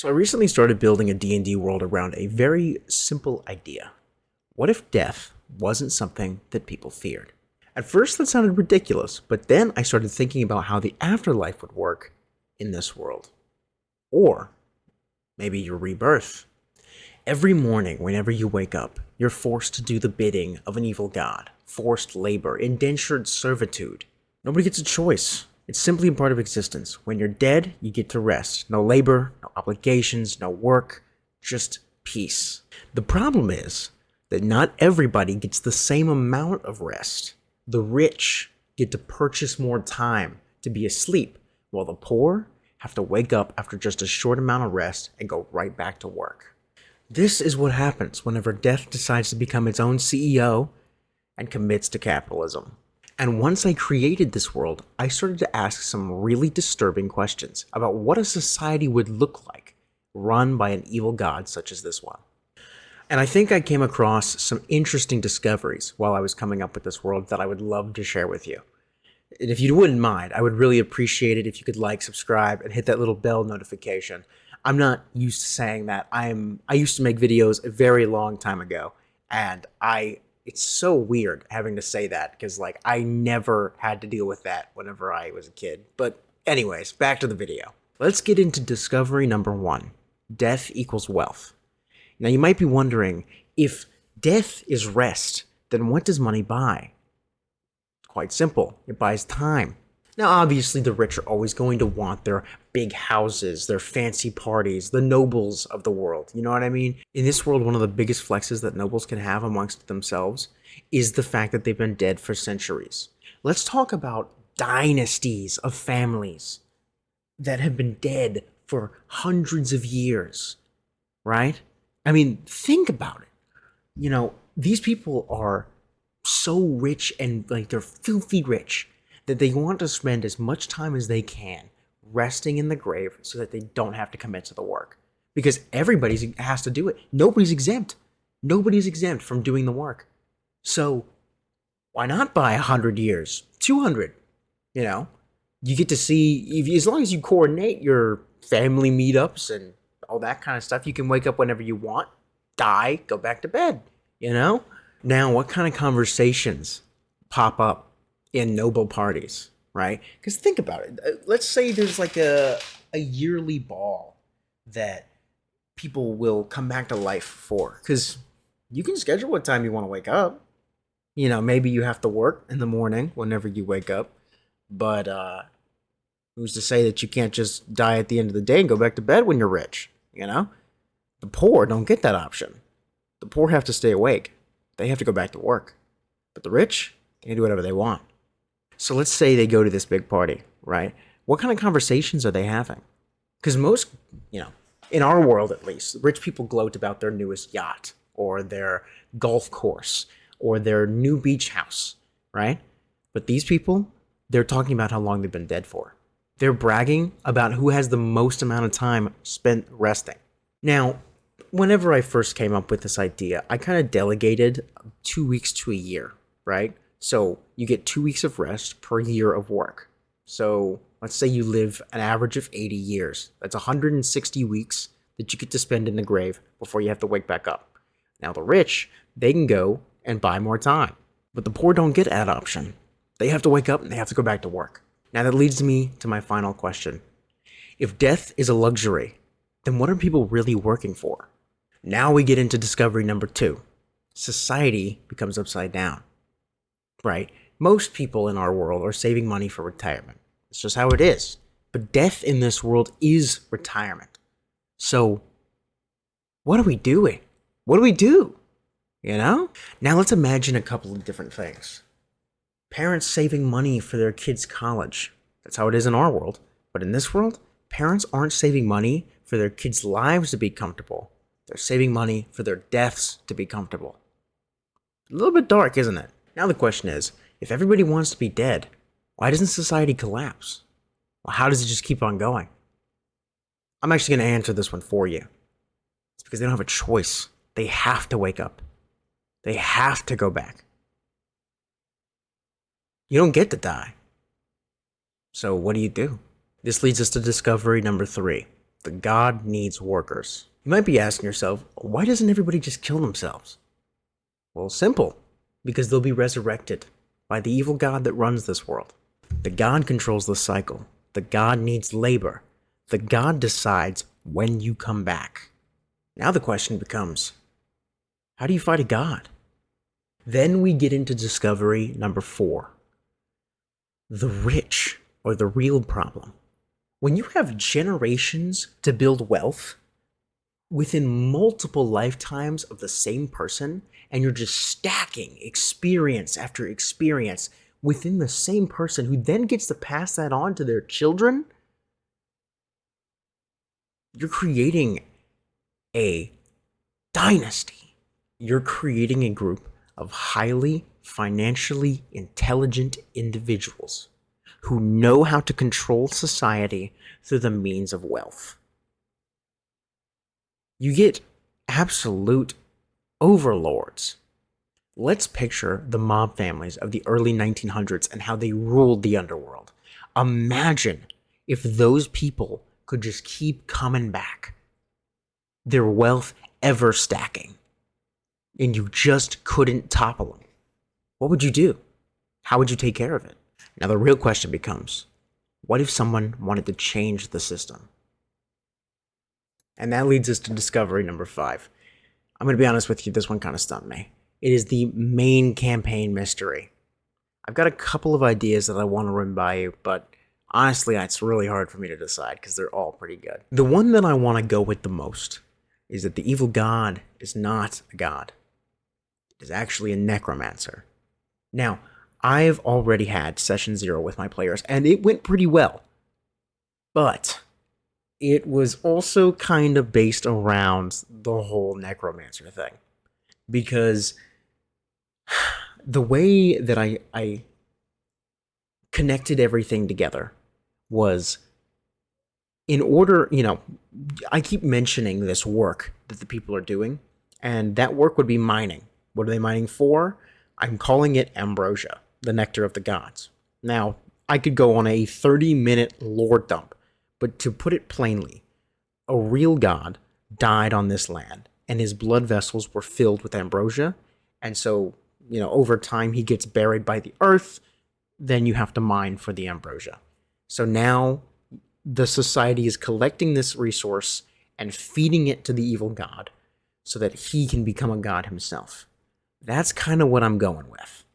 So I recently started building a D&D world around a very simple idea. What if death wasn't something that people feared? At first that sounded ridiculous, but then I started thinking about how the afterlife would work in this world. Or maybe your rebirth. Every morning, whenever you wake up, you're forced to do the bidding of an evil god, forced labor, indentured servitude. Nobody gets a choice. It's simply a part of existence. When you're dead, you get to rest. No labor, no obligations, no work, just peace. The problem is that not everybody gets the same amount of rest. The rich get to purchase more time to be asleep, while the poor have to wake up after just a short amount of rest and go right back to work. This is what happens whenever death decides to become its own CEO and commits to capitalism. And once I created this world, I started to ask some really disturbing questions about what a society would look like run by an evil god such as this one. And I think I came across some interesting discoveries while I was coming up with this world that I would love to share with you. And if you wouldn't mind, I would really appreciate it if you could like, subscribe, and hit that little bell notification. I'm not used to saying that. I used to make videos a very long time ago, and it's so weird having to say that because I never had to deal with that whenever I was a kid. But anyways, back to the video. Let's get into discovery number 1. Death equals wealth. Now you might be wondering, if death is rest, then what does money buy? It's quite simple. It buys time. Now obviously the rich are always going to want their big houses, their fancy parties, the nobles of the world, you know what I mean? In this world, one of the biggest flexes that nobles can have amongst themselves is the fact that they've been dead for centuries. Let's talk about dynasties of families that have been dead for hundreds of years, right? I mean, think about it. These people are so rich and they're filthy rich that they want to spend as much time as they can resting in the grave so that they don't have to commit to the work. Because everybody has to do it. Nobody's exempt. Nobody's exempt from doing the work. So why not buy 100 years, 200? You get to see, as long as you coordinate your family meetups and all that kind of stuff, you can wake up whenever you want, die, go back to bed, Now, what kind of conversations pop up in noble parties, right? Because think about it. Let's say there's a yearly ball that people will come back to life for, because you can schedule what time you want to wake up. Maybe you have to work in the morning whenever you wake up, but who's to say that you can't just die at the end of the day and go back to bed when you're rich? The poor don't get that option. The poor have to stay awake. They have to go back to work. But the rich can do whatever they want. So let's say they go to this big party, right? What kind of conversations are they having? Because most, in our world at least, rich people gloat about their newest yacht or their golf course or their new beach house, right? But these people, they're talking about how long they've been dead for. They're bragging about who has the most amount of time spent resting. Now, whenever I first came up with this idea, I kind of delegated 2 weeks to a year, right? So you get 2 weeks of rest per year of work. So let's say you live an average of 80 years. That's 160 weeks that you get to spend in the grave before you have to wake back up. Now the rich, they can go and buy more time. But the poor don't get that option. They have to wake up and they have to go back to work. Now that leads me to my final question. If death is a luxury, then what are people really working for? Now we get into discovery number 2. Society becomes upside down. Right? Most people in our world are saving money for retirement. It's just how it is. But death in this world is retirement. So, what are we doing? What do we do? Now let's imagine a couple of different things. Parents saving money for their kids' college. That's how it is in our world. But in this world, parents aren't saving money for their kids' lives to be comfortable. They're saving money for their deaths to be comfortable. A little bit dark, isn't it? Now the question is, if everybody wants to be dead, why doesn't society collapse? Well, how does it just keep on going? I'm actually going to answer this one for you. It's because they don't have a choice. They have to wake up. They have to go back. You don't get to die. So what do you do? This leads us to discovery number 3. The god needs workers. You might be asking yourself, why doesn't everybody just kill themselves? Well, simple. Because they'll be resurrected by the evil god that runs this world. The god controls the cycle. The god needs labor. The god decides when you come back. Now the question becomes, how do you fight a god? Then we get into discovery number 4. The rich are the real problem. When you have generations to build wealth within multiple lifetimes of the same person, and you're just stacking experience after experience within the same person who then gets to pass that on to their children, you're creating a dynasty. You're creating a group of highly financially intelligent individuals who know how to control society through the means of wealth. You get absolute overlords. Let's picture the mob families of the early 1900s and how they ruled the underworld. Imagine if those people could just keep coming back, their wealth ever stacking, and you just couldn't topple them. What would you do? How would you take care of it? Now the real question becomes, what if someone wanted to change the system? And that leads us to discovery number 5. I'm going to be honest with you, this one kind of stumped me. It is the main campaign mystery. I've got a couple of ideas that I want to run by you, but honestly, it's really hard for me to decide because they're all pretty good. The one that I want to go with the most is that the evil god is not a god. It is actually a necromancer. Now, I've already had session 0 with my players, and it went pretty well. But it was also kind of based around the whole necromancer thing. Because the way that I connected everything together was, in order, I keep mentioning this work that the people are doing, and that work would be mining. What are they mining for? I'm calling it ambrosia, the nectar of the gods. Now, I could go on a 30-minute lore dump, but to put it plainly, a real god died on this land, and his blood vessels were filled with ambrosia, and so, over time he gets buried by the earth, then you have to mine for the ambrosia. So now the society is collecting this resource and feeding it to the evil god so that he can become a god himself. That's kind of what I'm going with.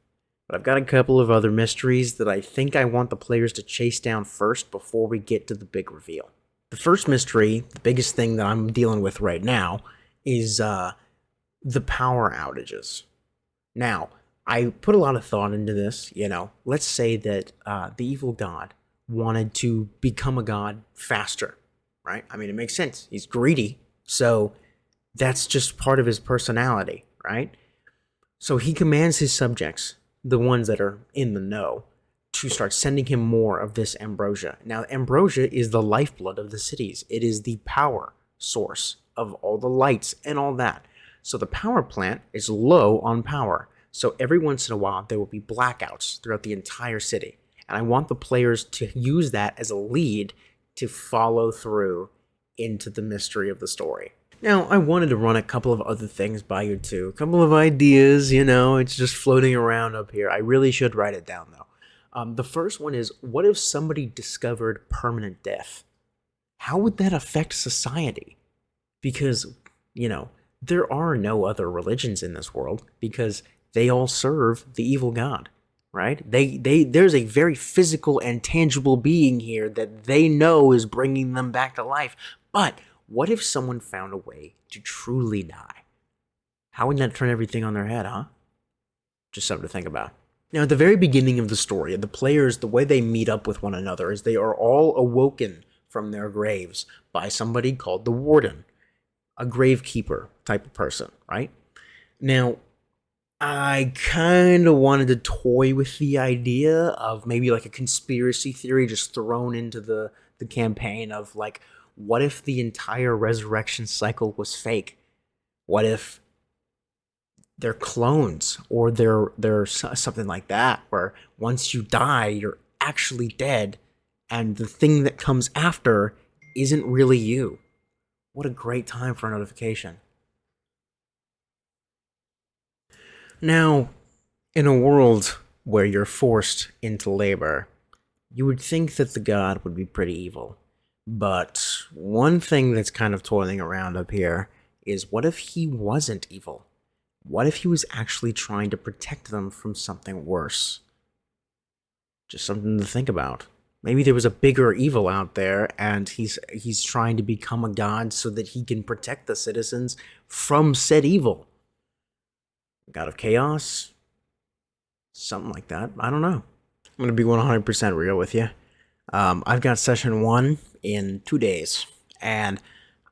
But I've got a couple of other mysteries that I think I want the players to chase down first before we get to the big reveal. The first mystery, the biggest thing that I'm dealing with right now, is the power outages. Now, I put a lot of thought into this, Let's say that the evil god wanted to become a god faster, right? I mean, it makes sense. He's greedy, so that's just part of his personality, right? So he commands his subjects, the ones that are in the know, to start sending him more of this ambrosia. Now, ambrosia is the lifeblood of the cities. It is the power source of all the lights and all that. So the power plant is low on power. So every once in a while, there will be blackouts throughout the entire city. And I want the players to use that as a lead to follow through into the mystery of the story. Now, I wanted to run a couple of other things by you too. A couple of ideas, it's just floating around up here. I really should write it down though. The first one is, what if somebody discovered permanent death? How would that affect society? Because, there are no other religions in this world because they all serve the evil god, right? There's a very physical and tangible being here that they know is bringing them back to life. But what if someone found a way to truly die? How would that turn everything on their head, huh? Just something to think about. Now, at the very beginning of the story, the players, the way they meet up with one another is they are all awoken from their graves by somebody called the Warden, a gravekeeper type of person, right? Now, I kind of wanted to toy with the idea of maybe like a conspiracy theory just thrown into the campaign of like, what if the entire resurrection cycle was fake? What if they're clones, or they're something like that, where once you die, you're actually dead, and the thing that comes after isn't really you. What a great time for a notification. Now, in a world where you're forced into labor, you would think that the god would be pretty evil. But one thing that's kind of toiling around up here is, what if he wasn't evil? What if he was actually trying to protect them from something worse? Just something to think about. Maybe there was a bigger evil out there, and he's trying to become a god so that he can protect the citizens from said evil. God of chaos? Something like that. I don't know. I'm going to be 100% real with you. I've got session 1 in 2 days, and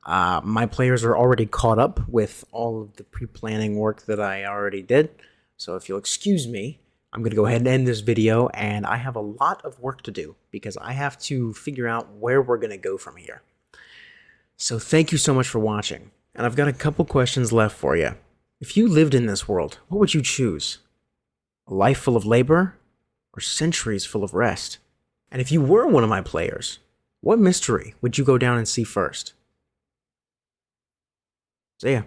my players are already caught up with all of the pre-planning work that I already did. So if you'll excuse me, I'm going to go ahead and end this video, and I have a lot of work to do because I have to figure out where we're going to go from here. So thank you so much for watching, and I've got a couple questions left for you. If you lived in this world, what would you choose? A life full of labor, or centuries full of rest? And if you were one of my players, what mystery would you go down and see first? See ya.